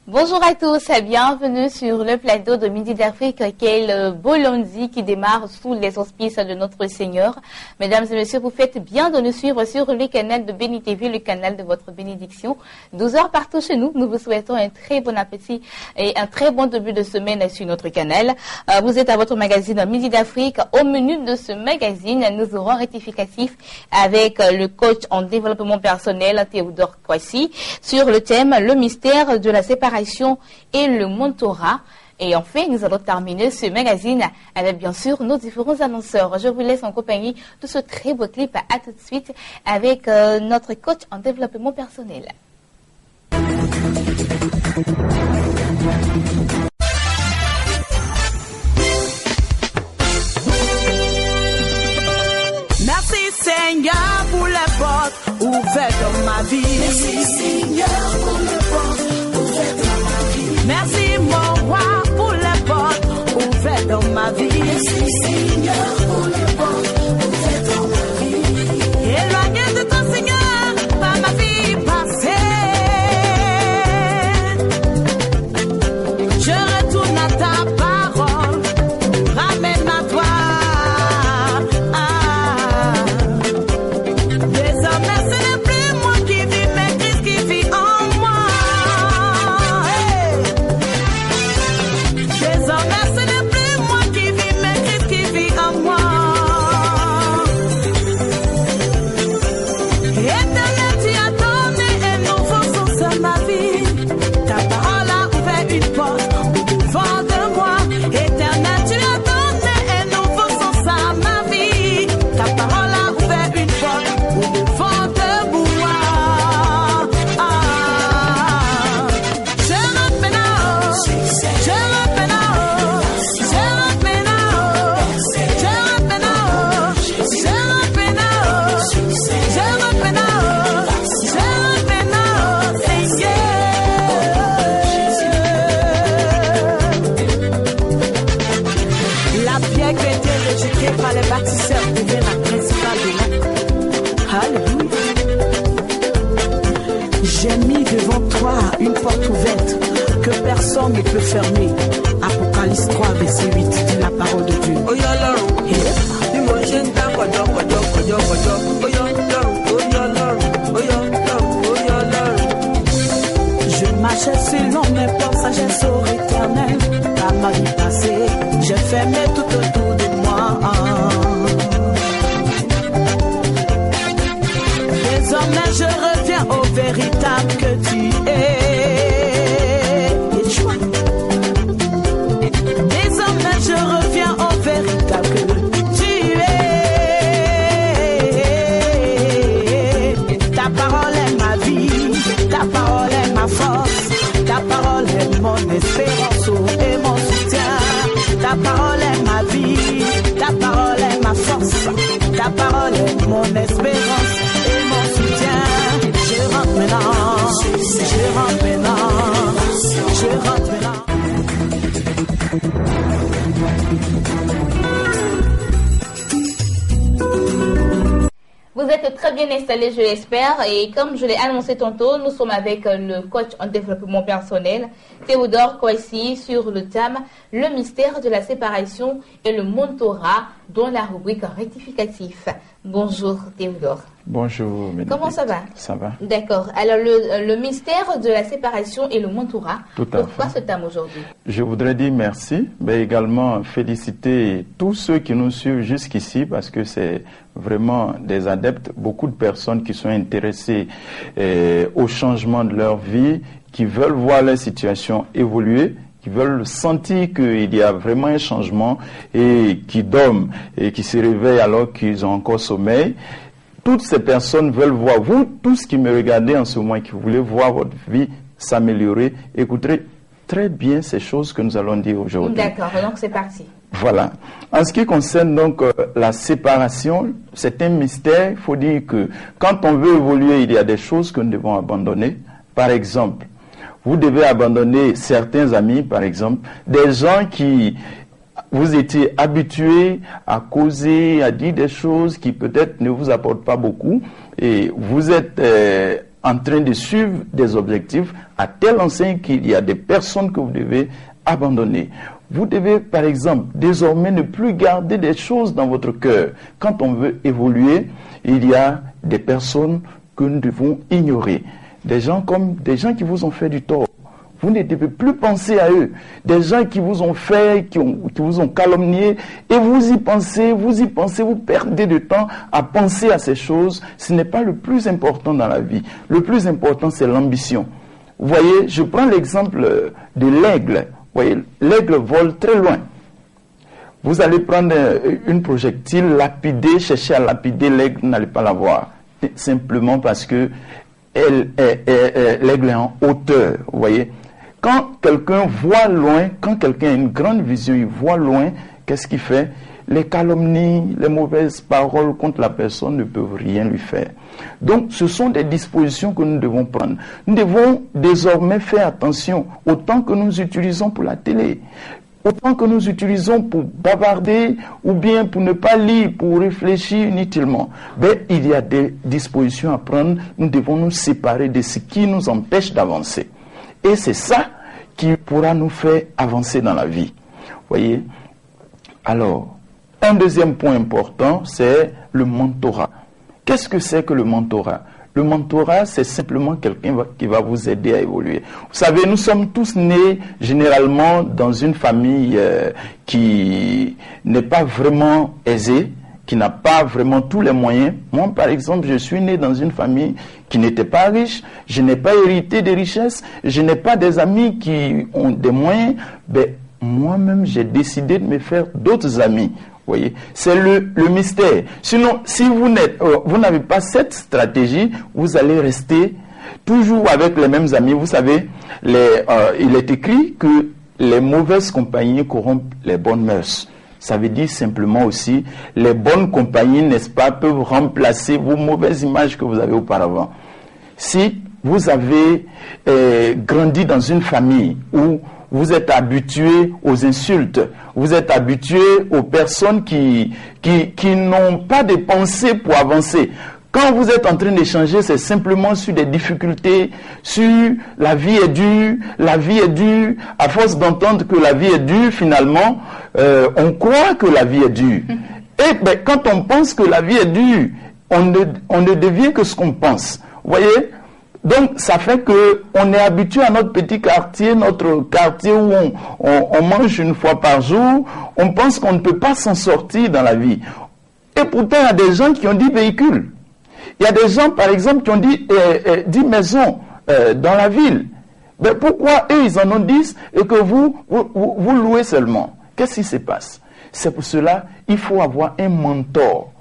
Bonjour à tous et bienvenue sur le plateau de Midi d'Afrique qui est le beau lundi qui démarre sous les auspices de notre Seigneur. Mesdames et messieurs, vous faites bien de nous suivre sur le canal de Béni TV, le canal de votre bénédiction. 12 heures partout chez nous. Nous vous souhaitons un très bon appétit et un très bon début de semaine sur notre canal. Vous êtes à votre magazine Midi d'Afrique. Au menu de ce magazine, nous aurons rectificatif avec le coach en développement personnel Théodore Kwasi sur le thème le mystère de la séparation et le mentorat. Et enfin, nous allons terminer ce magazine avec bien sûr nos différents annonceurs. Je vous laisse en compagnie de ce très beau clip. À tout de suite avec notre coach en développement personnel. Merci Seigneur pour les portes ouvertes dans ma vie. Merci Seigneur pour les portes ouvertes dans ma vie. Merci mon roi pour les portes ouvertes dans ma vie. Merci Seigneur pour les portes ouvertes dans ma vie. Éloigné de ton Seigneur par ma vie passée. Je retourne à ta parole. Ramène à toi. Une porte ouverte que personne ne peut fermer. Apocalypse 3, verset 8, dit la parole de Dieu. Je marchais selon mes portes, sagesse au éternel. Par ma vie passée, j'ai fermé tout autour de moi. Désormais je reviens au véritable que tu es. Yeshua. Désormais je reviens au véritable que tu es. Ta parole est ma vie, ta parole est ma force, ta parole est mon espérance et mon soutien. Ta parole est ma vie, ta parole est ma force, ta parole est mon espérance et mon soutien. Je rentre maintenant, je rentre maintenant, je rentre maintenant. Vous êtes très bien installés, je l'espère. Et comme je l'ai annoncé tantôt, nous sommes avec le coach en développement personnel, Théodore Kwasi, sur le thème le mystère de la séparation et le mentorat dans la rubrique rectificatif. Bonjour Théodore. Bonjour. Comment ça va? Ça va. D'accord. Alors le mystère de la séparation et le mentorat, pourquoi ce thème aujourd'hui? Je voudrais dire merci, mais également féliciter tous ceux qui nous suivent jusqu'ici parce que c'est vraiment des adeptes, beaucoup de personnes qui sont intéressées au changement de leur vie, qui veulent voir leur situation évoluer, qui veulent sentir qu'il y a vraiment un changement et qui dorment et qui se réveillent alors qu'ils ont encore sommeil. Toutes ces personnes veulent voir, vous tous qui me regardez en ce moment, qui voulez voir votre vie s'améliorer, écoutez très bien ces choses que nous allons dire aujourd'hui. D'accord, donc c'est parti. Voilà. En ce qui concerne donc la séparation, c'est un mystère. Il faut dire que quand on veut évoluer, il y a des choses que nous devons abandonner. Par exemple, Vous devez abandonner certains amis, par exemple, des gens qui vous étiez habitués à causer, à dire des choses qui peut-être ne vous apportent pas beaucoup, et vous êtes en train de suivre des objectifs à telle enseigne qu'il y a des personnes que vous devez abandonner. Vous devez, par exemple, désormais ne plus garder des choses dans votre cœur. Quand on veut évoluer, il y a des personnes que nous devons ignorer. Des gens qui vous ont fait du tort. Vous ne devez plus penser à eux. Des gens qui vous ont fait, qui vous ont calomnié, et vous y pensez, vous perdez du temps à penser à ces choses. Ce n'est pas le plus important dans la vie. Le plus important, c'est l'ambition. Vous voyez, je prends l'exemple de l'aigle. Vous voyez, l'aigle vole très loin. Vous allez prendre une projectile, lapider, chercher à lapider l'aigle, vous n'allez pas la voir. Simplement parce que l'aigle est en hauteur, vous voyez. Quand quelqu'un voit loin, quand quelqu'un a une grande vision, il voit loin, qu'est-ce qu'il fait? Les calomnies, les mauvaises paroles contre la personne ne peuvent rien lui faire. Donc, ce sont des dispositions que nous devons prendre. Nous devons désormais faire attention au temps que nous utilisons pour la télé, au temps que nous utilisons pour bavarder ou bien pour ne pas lire, pour réfléchir inutilement. Mais il y a des dispositions à prendre. Nous devons nous séparer de ce qui nous empêche d'avancer. Et c'est ça qui pourra nous faire avancer dans la vie. Vous voyez? Alors, un deuxième point important, c'est le mentorat. Qu'est-ce que c'est que le mentorat? Le mentorat, c'est simplement quelqu'un qui va vous aider à évoluer. Vous savez, nous sommes tous nés généralement dans une famille qui n'est pas vraiment aisée, qui n'a pas vraiment tous les moyens. Moi, par exemple, je suis né dans une famille qui n'était pas riche, je n'ai pas hérité des richesses, je n'ai pas des amis qui ont des moyens. Ben, moi-même, j'ai décidé de me faire d'autres amis. Vous voyez, c'est le mystère. Sinon, si vous n'avez pas cette stratégie, vous allez rester toujours avec les mêmes amis. Vous savez, il est écrit que les mauvaises compagnies corrompent les bonnes mœurs. Ça veut dire simplement aussi, les bonnes compagnies, n'est-ce pas, peuvent remplacer vos mauvaises images que vous avez auparavant. Si vous avez grandi dans une famille où vous êtes habitué aux insultes, vous êtes habitué aux personnes qui n'ont pas de pensée pour avancer. Quand vous êtes en train d'échanger, c'est simplement sur des difficultés, sur la vie est dure, à force d'entendre que la vie est dure, finalement, on croit que la vie est dure. Et ben, quand on pense que la vie est dure, on ne devient que ce qu'on pense. Vous voyez? Donc, ça fait qu'on est habitué à notre petit quartier, notre quartier où on mange une fois par jour. On pense qu'on ne peut pas s'en sortir dans la vie. Et pourtant, il y a des gens qui ont 10 véhicules. Il y a des gens, par exemple, qui ont 10 maisons dans la ville. Mais pourquoi eux, ils en ont 10 et que vous louez seulement? Qu'est-ce qui se passe? C'est pour cela il faut avoir un mentor.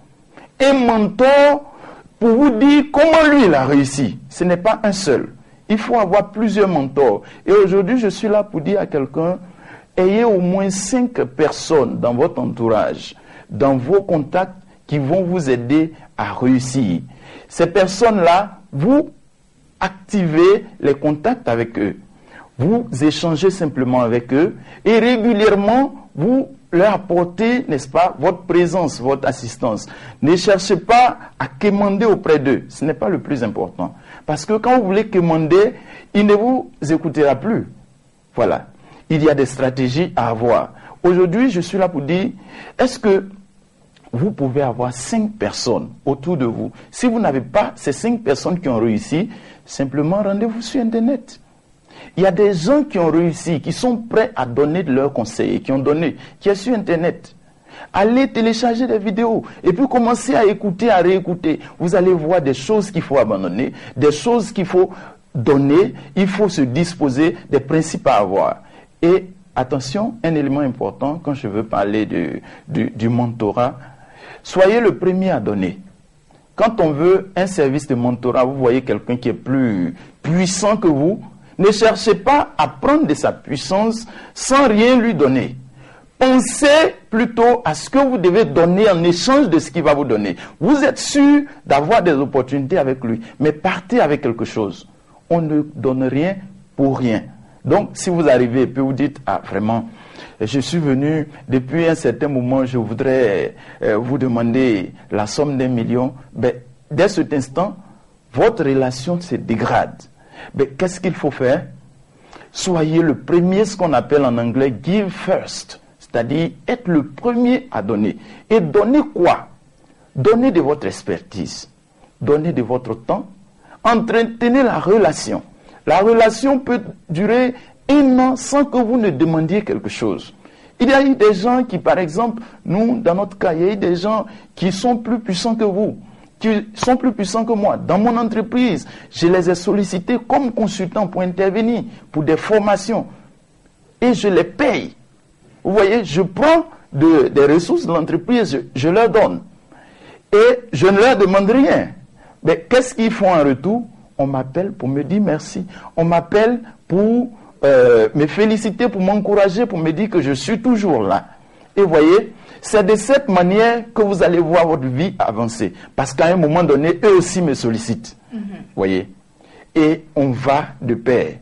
Un mentor pour vous dire comment lui il a réussi. Ce n'est pas un seul. Il faut avoir plusieurs mentors. Et aujourd'hui, je suis là pour dire à quelqu'un, ayez au moins 5 personnes dans votre entourage, dans vos contacts, qui vont vous aider à réussir. Ces personnes-là, vous activez les contacts avec eux. Vous échangez simplement avec eux et régulièrement, vous leur apportez, n'est-ce pas, votre présence, votre assistance. Ne cherchez pas à quémander auprès d'eux. Ce n'est pas le plus important. Parce que quand vous voulez quémander, il ne vous écoutera plus. Voilà. Il y a des stratégies à avoir. Aujourd'hui, je suis là pour dire, est-ce que vous pouvez avoir 5 personnes autour de vous? Si vous n'avez pas ces 5 personnes qui ont réussi, simplement rendez-vous sur Internet. Il y a des gens qui ont réussi, qui sont prêts à donner de leurs conseils, qui ont donné, qui est sur Internet. Allez télécharger des vidéos et puis commencez à écouter, à réécouter. Vous allez voir des choses qu'il faut abandonner, des choses qu'il faut donner, il faut se disposer, des principes à avoir. Et attention, un élément important quand je veux parler du mentorat, soyez le premier à donner. Quand on veut un service de mentorat, vous voyez quelqu'un qui est plus puissant que vous, ne cherchez pas à prendre de sa puissance sans rien lui donner. Pensez plutôt à ce que vous devez donner en échange de ce qu'il va vous donner. Vous êtes sûr d'avoir des opportunités avec lui, mais partez avec quelque chose. On ne donne rien pour rien. Donc, si vous arrivez et puis vous dites, ah vraiment, je suis venu, depuis un certain moment, je voudrais vous demander la somme d'1 million, ben, dès cet instant, votre relation se dégrade. Ben, qu'est-ce qu'il faut faire? Soyez le premier, ce qu'on appelle en anglais « give first », c'est-à-dire être le premier à donner. Et donner quoi? Donnez de votre expertise, donnez de votre temps, entretenez la relation. La relation peut durer 1 an sans que vous ne demandiez quelque chose. Il y a eu des gens qui, par exemple, nous, dans notre cas, il y a eu des gens qui sont plus puissants que vous, qui sont plus puissants que moi. Dans mon entreprise, je les ai sollicités comme consultants pour intervenir, pour des formations. Et je les paye. Vous voyez, je prends des ressources de l'entreprise, je leur donne. Et je ne leur demande rien. Mais qu'est-ce qu'ils font en retour? On m'appelle pour me dire merci. On m'appelle pour me féliciter, pour m'encourager, pour me dire que je suis toujours là. Et vous voyez, c'est de cette manière que vous allez voir votre vie avancer. Parce qu'à un moment donné, eux aussi me sollicitent. Vous voyez? Et on va de pair.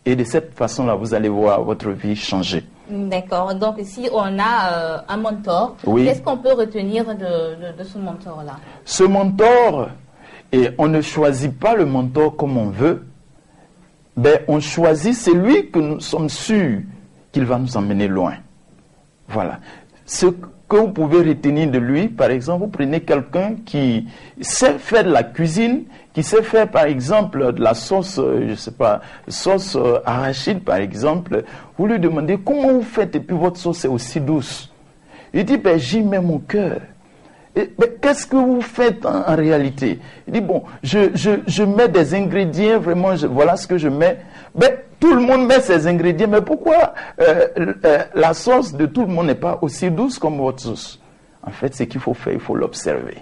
Et de cette façon-là, vous allez voir votre vie changer. D'accord. Donc, si on a un mentor, oui, qu'est-ce qu'on peut retenir de ce mentor-là? Ce mentor, et on ne choisit pas le mentor comme on veut, ben, on choisit celui que nous sommes sûrs qu'il va nous emmener loin. Voilà. Ce que vous pouvez retenir de lui, par exemple, vous prenez quelqu'un qui sait faire de la cuisine, qui sait faire, par exemple, de la sauce, je ne sais pas, sauce arachide, par exemple. Vous lui demandez comment vous faites et puis votre sauce est aussi douce. Il dit, ben, j'y mets mon cœur. Qu'est-ce que vous faites en réalité? Il dit, bon, je mets des ingrédients, vraiment, voilà ce que je mets. Ben, tout le monde met ses ingrédients, mais pourquoi la sauce de tout le monde n'est pas aussi douce comme votre sauce? En fait, ce qu'il faut faire, il faut l'observer.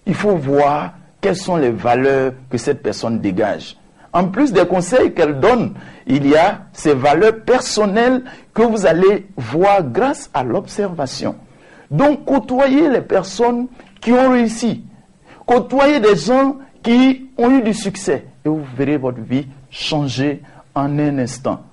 Il faut voir quelles sont les valeurs que cette personne dégage. En plus des conseils qu'elle donne, il y a ces valeurs personnelles que vous allez voir grâce à l'observation. Donc, côtoyez les personnes qui ont réussi. Côtoyez des gens qui ont eu du succès. Et vous verrez votre vie changer en un instant.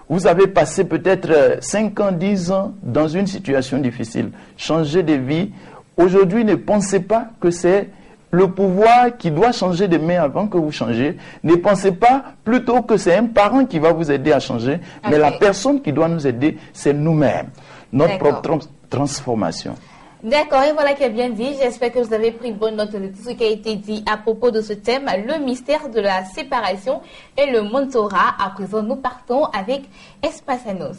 Vous avez passé peut-être 5 ans, 10 ans dans une situation difficile. Changer de vie. Aujourd'hui, ne pensez pas que c'est le pouvoir qui doit changer de main avant que vous changez. Ne pensez pas plutôt que c'est un parent qui va vous aider à changer. Okay. Mais la personne qui doit nous aider, c'est nous-mêmes. Notre propre transformation. D'accord, et voilà qui est bien dit. J'espère que vous avez pris bonne note de tout ce qui a été dit à propos de ce thème, le mystère de la séparation et le mentorat. À présent, nous partons avec Espassanos.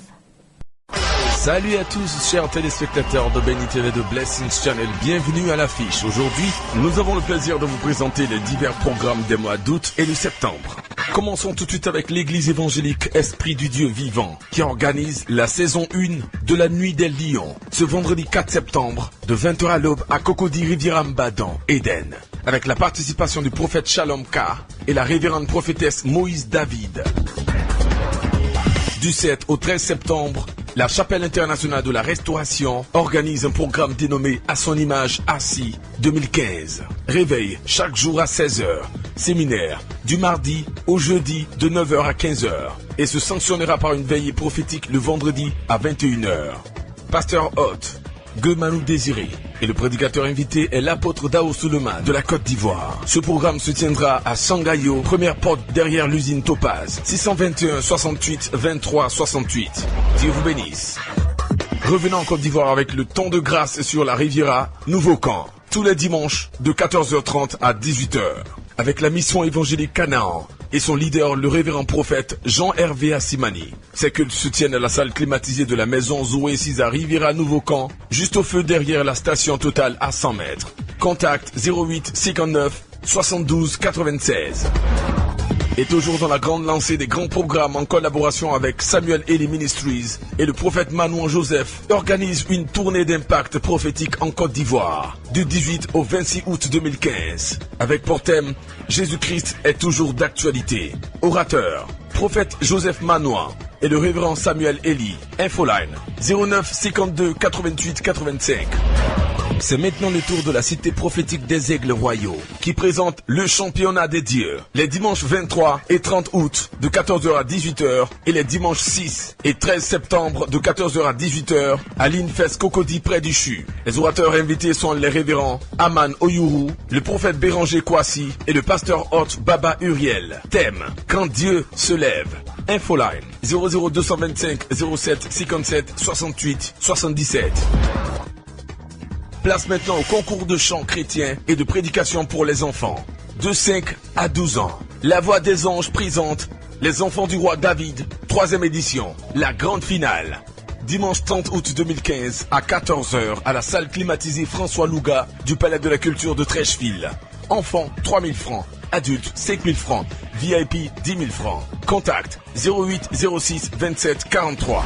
Salut à tous, chers téléspectateurs de Béni TV de Blessings Channel. Bienvenue à l'affiche. Aujourd'hui, nous avons le plaisir de vous présenter les divers programmes des mois d'août et de septembre. Commençons tout de suite avec l'église évangélique Esprit du Dieu Vivant qui organise la saison 1 de la Nuit des Lions ce vendredi 4 septembre de 20h à l'aube à Cocody Riviera Mbadan, Eden, avec la participation du prophète Shalom K et la révérende prophétesse Moïse David. Du 7 au 13 septembre, la Chapelle internationale de la Restauration organise un programme dénommé À son image assis 2015. Réveil chaque jour à 16h. Séminaire du mardi au jeudi de 9h à 15h. Et se sanctionnera par une veillée prophétique le vendredi à 21h. Pasteur Hôte, Guemanou Désiré. Et le prédicateur invité est l'apôtre Dao Souleymane de la Côte d'Ivoire. Ce programme se tiendra à Sangayo, première porte derrière l'usine Topaz. 621 68 23 68. Dieu vous bénisse. Revenons en Côte d'Ivoire avec le temps de grâce sur la Riviera, Nouveau Camp. Tous les dimanches de 14h30 à 18h. Avec la mission évangélique Canaan et son leader, le révérend prophète Jean-Hervé Assimani. Ces cultes se tiennent à la salle climatisée de la maison Zoé 6 à Riviera Nouveau Camp, juste au feu derrière la station Total à 100 mètres. Contact 08 59 72 96. Et toujours dans la grande lancée des grands programmes en collaboration avec Samuel Eli Ministries et le prophète Manouan Joseph organise une tournée d'impact prophétique en Côte d'Ivoire du 18 au 26 août 2015 avec pour thème Jésus-Christ est toujours d'actualité. Orateur, prophète Joseph Manouan et le révérend Samuel Eli. Infoline 09 52 88 85. C'est maintenant le tour de la cité prophétique des Aigles Royaux qui présente le championnat des dieux. Les dimanches 23 et 30 août de 14h à 18h et les dimanches 6 et 13 septembre de 14h à 18h à l'Infest Cocody près du CHU. Les orateurs invités sont les révérends Aman Oyuru, le prophète Béranger Kwasi et le pasteur hôte Baba Uriel. Thème: Quand Dieu se lève. Infoline 00225 07 57 68 77. Place maintenant au concours de chant chrétien et de prédication pour les enfants de 5 à 12 ans. La Voix des Anges présente Les Enfants du Roi David, 3e édition, la grande finale. Dimanche 30 août 2015 à 14h à la salle climatisée François Louga du Palais de la Culture de Trècheville. Enfants, 3 000 francs. Adultes, 5 000 francs. VIP, 10 000 francs. Contact 08 06 27 43.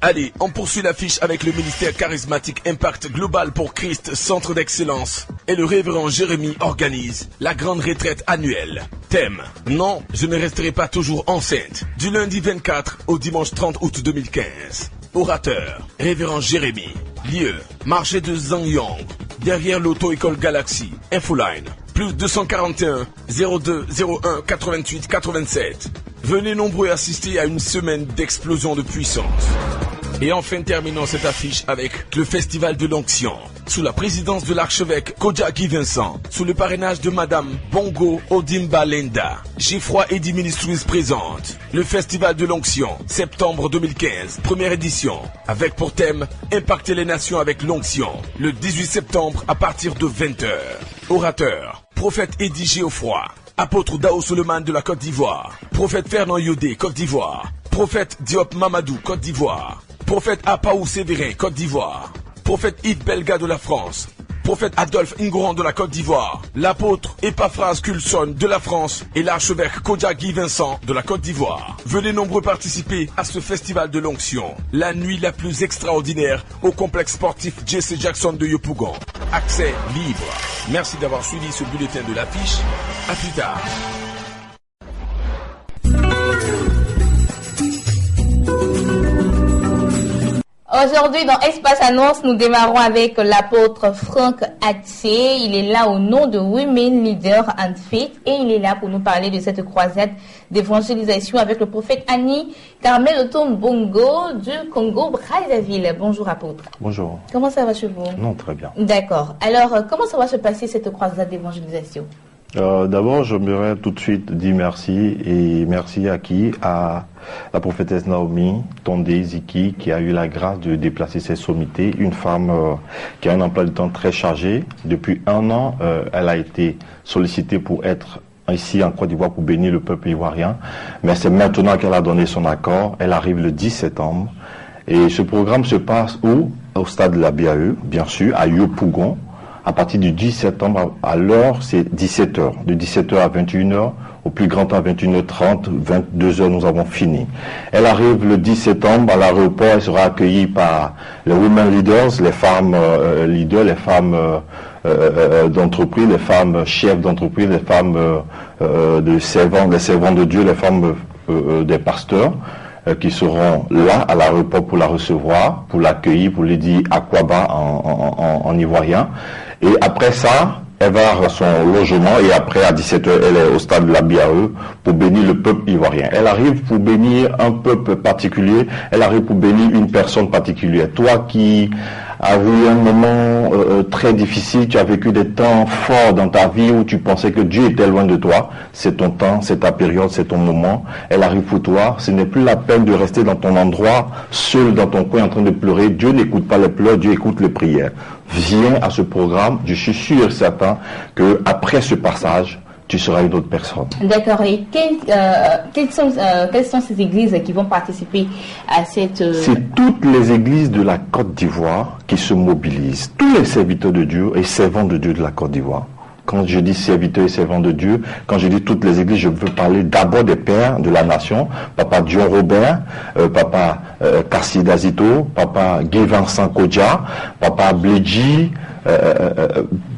Allez, on poursuit l'affiche avec le ministère charismatique Impact Global pour Christ, centre d'excellence. Et le révérend Jérémy organise la grande retraite annuelle. Thème: Non, je ne resterai pas toujours enceinte. Du lundi 24 au dimanche 30 août 2015. Orateur: révérend Jérémy. Lieu: marché de Zangyong, derrière l'auto-école Galaxy. Infoline plus 241 02 01 88 87. Venez nombreux assister à une semaine d'explosion de puissance. Et enfin, terminons cette affiche avec le Festival de l'Onction, sous la présidence de l'archevêque Kodja Guy Vincent, sous le parrainage de Madame Bongo Odimba Lenda. Giffroy Eddy Ministries présente le Festival de l'Onction, septembre 2015, première édition, avec pour thème Impacter les nations avec l'onction, le 18 septembre à partir de 20h. Orateur: prophète Eddy Geoffroy, apôtre Dao Suleiman de la Côte d'Ivoire, prophète Fernand Yodé, Côte d'Ivoire, prophète Diop Mamadou, Côte d'Ivoire, prophète Apaou Sévérin, Côte d'Ivoire, prophète Yves Belga de la France, prophète Adolphe Ingouran de la Côte d'Ivoire, l'apôtre Epaphras Coulson de la France et l'archevêque Kodja Guy Vincent de la Côte d'Ivoire. Venez nombreux participer à ce festival de l'onction, la nuit la plus extraordinaire au complexe sportif Jesse Jackson de Yopougon. Accès libre. Merci d'avoir suivi ce bulletin de l'affiche. À plus tard. Aujourd'hui, dans Espace Annonce, nous démarrons avec l'apôtre Franck Atsé. Il est là au nom de Women Leaders and Faith et il est là pour nous parler de cette croisade d'évangélisation avec le prophète Annie Carmel Otombongo du Congo-Brazzaville. Bonjour apôtre. Bonjour. Comment ça va chez vous? Non, très bien. D'accord. Alors, comment ça va se passer cette croisade d'évangélisation? D'abord, j'aimerais tout de suite dire merci, et merci à qui? À la prophétesse Naomi Tondé Ziki, qui a eu la grâce de déplacer ses sommités, une femme qui a un emploi de temps très chargé. Depuis 1 an, elle a été sollicitée pour être ici en Côte d'Ivoire pour bénir le peuple ivoirien, mais c'est maintenant qu'elle a donné son accord. Elle arrive le 10 septembre, et ce programme se passe où? Au stade de la BAE, bien sûr, à Yopougon. À partir du 10 septembre, à l'heure, c'est 17h. De 17h à 21h, au plus grand temps à 21h30, 22h, nous avons fini. Elle arrive le 10 septembre à l'aéroport, elle sera accueillie par les Women Leaders, les femmes leaders, les femmes d'entreprise, les femmes chefs d'entreprise, les femmes de servants, les servants de Dieu, les femmes des pasteurs, qui seront là à l'aéroport pour la recevoir, pour l'accueillir, pour lui dire Akwaba en ivoirien. Et après ça, elle va à son logement et après à 17h, elle est au stade de la BAE pour bénir le peuple ivoirien. Elle arrive pour bénir un peuple particulier, elle arrive pour bénir une personne particulière. Toi qui as eu un moment très difficile, tu as vécu des temps forts dans ta vie où tu pensais que Dieu était loin de toi, c'est ton temps, c'est ta période, c'est ton moment. Elle arrive pour toi, ce n'est plus la peine de rester dans ton endroit, seul dans ton coin en train de pleurer. Dieu n'écoute pas les pleurs, Dieu écoute les prières. Viens à ce programme, je suis sûr et certain que après ce passage, tu seras une autre personne. D'accord. Et quelles sont ces églises qui vont participer à cette... C'est toutes les églises de la Côte d'Ivoire qui se mobilisent. Tous les serviteurs de Dieu et servants de Dieu de la Côte d'Ivoire. Quand je dis serviteurs et servants de Dieu, quand je dis toutes les églises, je veux parler d'abord des pères de la nation, Papa Dion Robert, Papa Kassi Dazito, Papa Guy Vincent Kodja, Papa Bledji,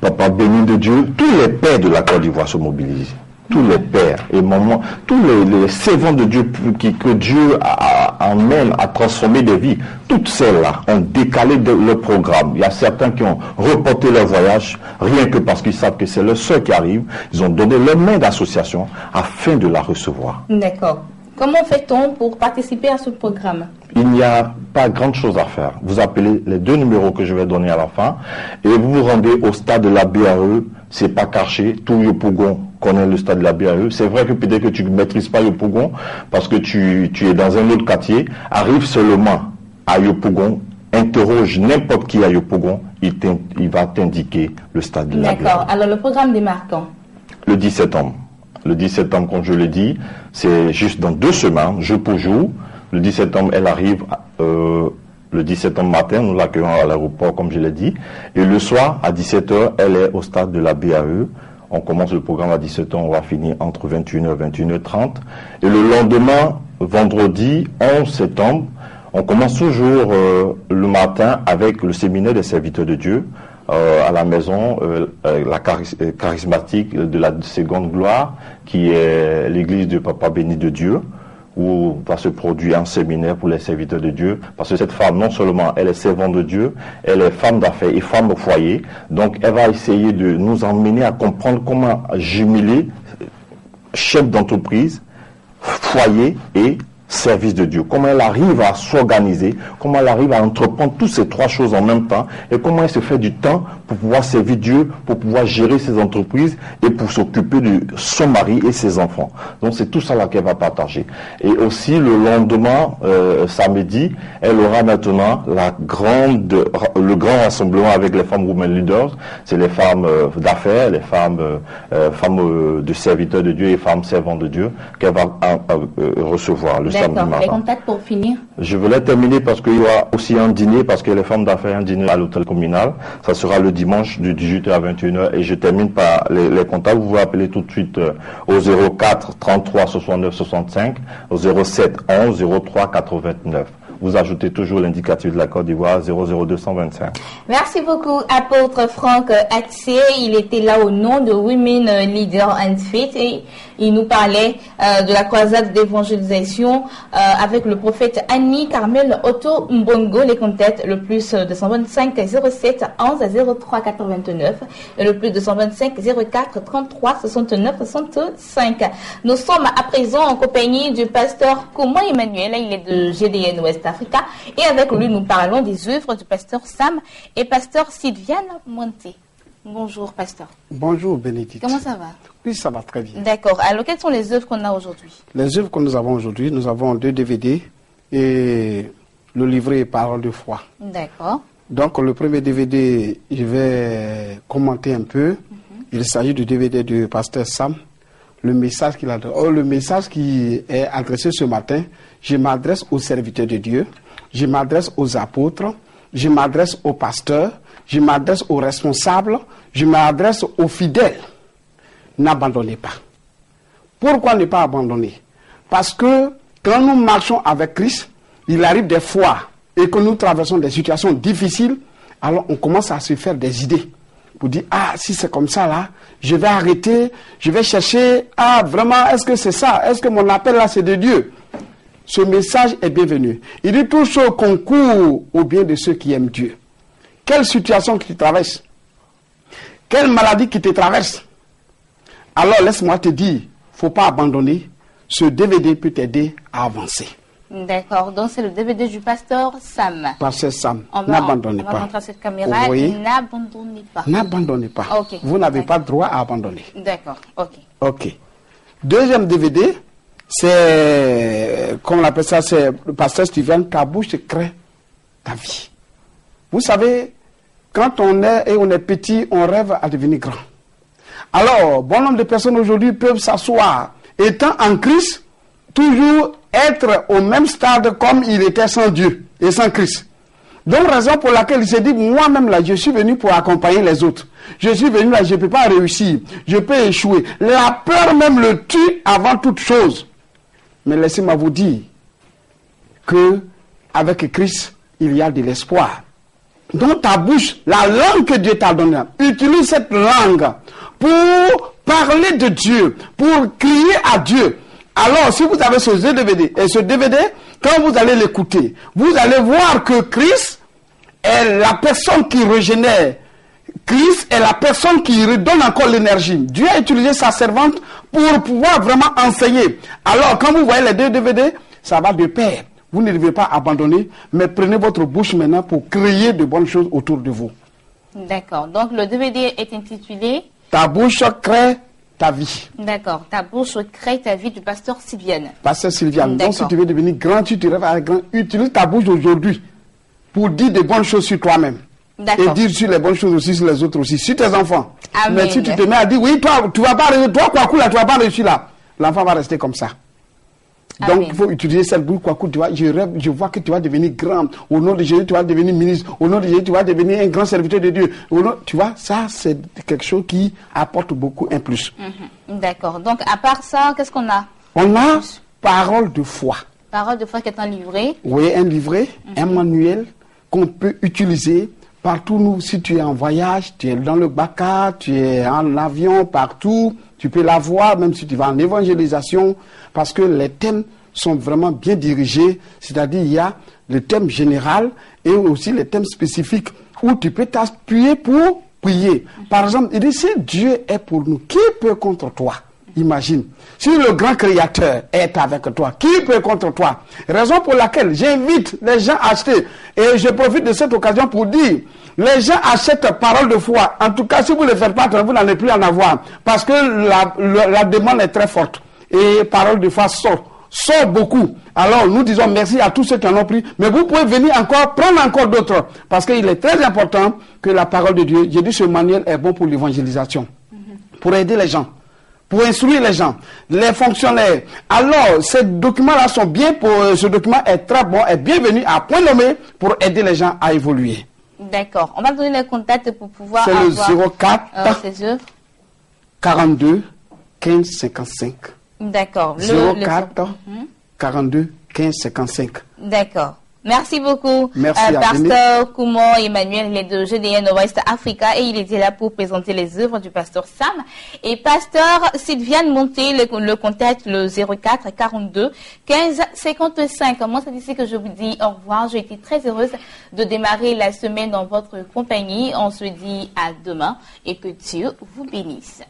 Papa Béni de Dieu. Tous les pères de la Côte d'Ivoire se mobilisent. Tous les pères et mamans, tous les servants de Dieu que Dieu a amène à transformer des vies. Toutes celles-là ont décalé le programme. Il y a certains qui ont reporté leur voyage, rien que parce qu'ils savent que c'est le seul qui arrive. Ils ont donné leur main d'association afin de la recevoir. D'accord. Comment fait-on pour participer à ce programme? Il n'y a pas grande chose à faire. Vous appelez les 2 numéros que je vais donner à la fin et vous vous rendez au stade de la BAE. C'est pas caché. Tout Yopougon connaît le stade de la BAE. C'est vrai que peut-être que tu ne maîtrises pas Yopougon parce que tu es dans un autre quartier. Arrive seulement à Yopougon, interroge n'importe qui à Yopougon, il va t'indiquer le stade de la BAE. D'accord. Alors le programme démarre quand? Le 10 septembre. Le 10 septembre, comme je l'ai dit, c'est juste dans 2 semaines, jour pour jour. Le 10 septembre, elle arrive le 10 septembre matin, nous l'accueillons à l'aéroport, comme je l'ai dit. Et le soir, à 17h, elle est au stade de la BAE. On commence le programme à 17h, on va finir entre 21h et 21h30. Et le lendemain, vendredi 11 septembre, on commence toujours le matin avec le séminaire des serviteurs de Dieu. À la maison, la charismatique de la seconde gloire, qui est l'église de Papa Béni de Dieu, où va se produire un séminaire pour les serviteurs de Dieu. Parce que cette femme, non seulement elle est servante de Dieu, elle est femme d'affaires et femme au foyer. Donc elle va essayer de nous emmener à comprendre comment jumeler chef d'entreprise, foyer et service de Dieu, comment elle arrive à s'organiser, comment elle arrive à entreprendre toutes ces 3 choses en même temps et comment elle se fait du temps pour pouvoir servir Dieu, pour pouvoir gérer ses entreprises et pour s'occuper de son mari et ses enfants. Donc c'est tout ça là qu'elle va partager. Et aussi le lendemain, samedi, elle aura maintenant le grand rassemblement avec les femmes women leaders. C'est les femmes d'affaires, les femmes de serviteurs de Dieu et femmes servantes de Dieu qu'elle va recevoir le samedi matin. Les contacts pour finir? Je voulais terminer parce qu'il y aura aussi un dîner, parce que les femmes d'affaires, un dîner à l'hôtel communal. Ça sera le dimanche de 18h à 21h. Et je termine par les contacts. Vous vous appelez tout de suite au 04 33 69 65, au 07 11 03 89. Vous ajoutez toujours l'indicatif de la Côte d'Ivoire 00225. Merci beaucoup, apôtre Franck Axé. Il était là au nom de Women Leader and Faith et il nous parlait de la croisade d'évangélisation avec le prophète Annie Carmel Otto Mbongo. Les contacts le plus 225 07 11 03 89 et le plus 225 04 33 69 65. Nous sommes à présent en compagnie du pasteur Kouma Emmanuel. Il est de GDN Ouest Africa et avec lui nous parlons des œuvres du pasteur Sam et pasteur Sylviane Monté. Bonjour pasteur. Bonjour Bénédicte. Comment ça va? Oui, ça va très bien. D'accord. Alors quelles sont les œuvres qu'on a aujourd'hui? Les œuvres que nous avons aujourd'hui, nous avons 2 DVD et le livret Parole de foi. D'accord. Donc le premier DVD, je vais commenter un peu. Il s'agit du DVD du pasteur Sam. Le message qu'il a donné. Le message qui est adressé ce matin, je m'adresse aux serviteurs de Dieu, je m'adresse aux apôtres, je m'adresse aux pasteurs, je m'adresse aux responsables, je m'adresse aux fidèles. N'abandonnez pas. Pourquoi ne pas abandonner? Parce que quand nous marchons avec Christ, il arrive des fois et que nous traversons des situations difficiles, alors on commence à se faire des idées. Pour dire, si c'est comme ça là, je vais arrêter, je vais chercher, vraiment, est-ce que c'est ça? Est-ce que mon appel là c'est de Dieu? Ce message est bienvenu. Il dit, tout ce concourt au bien de ceux qui aiment Dieu. Quelle situation qui te traverse? Quelle maladie qui te traverse? Alors laisse-moi te dire, il ne faut pas abandonner. Ce DVD peut t'aider à avancer. D'accord, donc c'est le DVD du pasteur Sam. Pasteur Sam, n'abandonnez pas. On va montrer cette caméra, n'abandonnez pas. N'abandonnez pas. Okay. Vous n'avez pas droit à abandonner. D'accord, ok. Ok. Deuxième DVD, c'est, comme on appelle ça, c'est le pasteur Steven, ta bouche crée ta vie. Vous savez, quand on est petit, on rêve à devenir grand. Alors, bon nombre de personnes aujourd'hui peuvent s'asseoir, étant en Christ, toujours être au même stade comme il était sans Dieu et sans Christ. Donc, raison pour laquelle il s'est dit, moi-même là, je suis venu pour accompagner les autres. Je suis venu là, je ne peux pas réussir, je peux échouer. La peur même le tue avant toute chose. Mais laissez-moi vous dire que avec Christ, il y a de l'espoir. Dans ta bouche, la langue que Dieu t'a donnée, utilise cette langue pour parler de Dieu, pour crier à Dieu. Alors, si vous avez ce DVD, et ce DVD, quand vous allez l'écouter, vous allez voir que Christ est la personne qui régénère. Christ est la personne qui redonne encore l'énergie. Dieu a utilisé sa servante pour pouvoir vraiment enseigner. Alors, quand vous voyez les 2 DVD, ça va de pair. Vous ne devez pas abandonner, mais prenez votre bouche maintenant pour créer de bonnes choses autour de vous. D'accord. Donc, le DVD est intitulé Ta bouche crée ta vie. D'accord. Ta bouche crée ta vie du pasteur Sylviane. Pasteur Sylviane. Donc, si tu veux devenir grand, tu te rêves à grand, utilise ta bouche aujourd'hui pour dire de bonnes choses sur toi-même. Et dire sur les bonnes choses aussi, sur les autres aussi, sur tes enfants. Amen. Mais si tu te mets à dire, oui, toi, tu vas pas réussir, toi, Kwaku, là, tu vas pas réussir là. L'enfant va rester comme ça. Donc, Amen. il faut utiliser cette bouche, Kwaku, tu vois, je rêve, je vois que tu vas devenir grand. Au nom de Jésus, tu vas devenir ministre. Au nom de Jésus, tu vas devenir un grand serviteur de Dieu. Au nom, tu vois, ça, c'est quelque chose qui apporte beaucoup un plus. D'accord. Donc, à part ça, qu'est-ce qu'on a? On a parole de foi. Parole de foi qui est un livret. Oui, un livret, un manuel qu'on peut utiliser partout. Nous, si tu es en voyage, tu es dans le Baka, tu es en avion, partout, tu peux l'avoir, même si tu vas en évangélisation, parce que les thèmes sont vraiment bien dirigés. C'est-à-dire, il y a le thème général et aussi les thèmes spécifiques où tu peux t'appuyer pour prier. Par exemple, il dit, si Dieu est pour nous, qui peut contre toi? Imagine, si le grand créateur est avec toi, qui peut contre toi? Raison pour laquelle j'invite les gens à acheter, et je profite de cette occasion pour dire, les gens achètent parole de foi. En tout cas, si vous ne le faites pas, vous n'allez plus en avoir, parce que la demande est très forte, et parole de foi sort beaucoup. Alors nous disons merci à tous ceux qui en ont pris, mais vous pouvez venir encore, prendre encore d'autres, parce qu'il est très important que la parole de Dieu, j'ai dit ce manuel est bon pour l'évangélisation, pour aider les gens, pour instruire les gens, les fonctionnaires. Alors, ces documents-là sont bien, ce document est très bon, est bienvenu à point nommé pour aider les gens à évoluer. D'accord. On va donner les contacts pour pouvoir c'est avoir... le 04 ces œuvres. 42 15 55. D'accord. 04 42 15 55. D'accord. Merci beaucoup. Merci Pasteur Koumon Emmanuel, il est de GDN West Africa et il était là pour présenter les œuvres du pasteur Sam. Et pasteur Sylviane Monté, le contact le 04 42 15 55. Moi, c'est ici que je vous dis au revoir. J'ai été très heureuse de démarrer la semaine dans votre compagnie. On se dit à demain et que Dieu vous bénisse.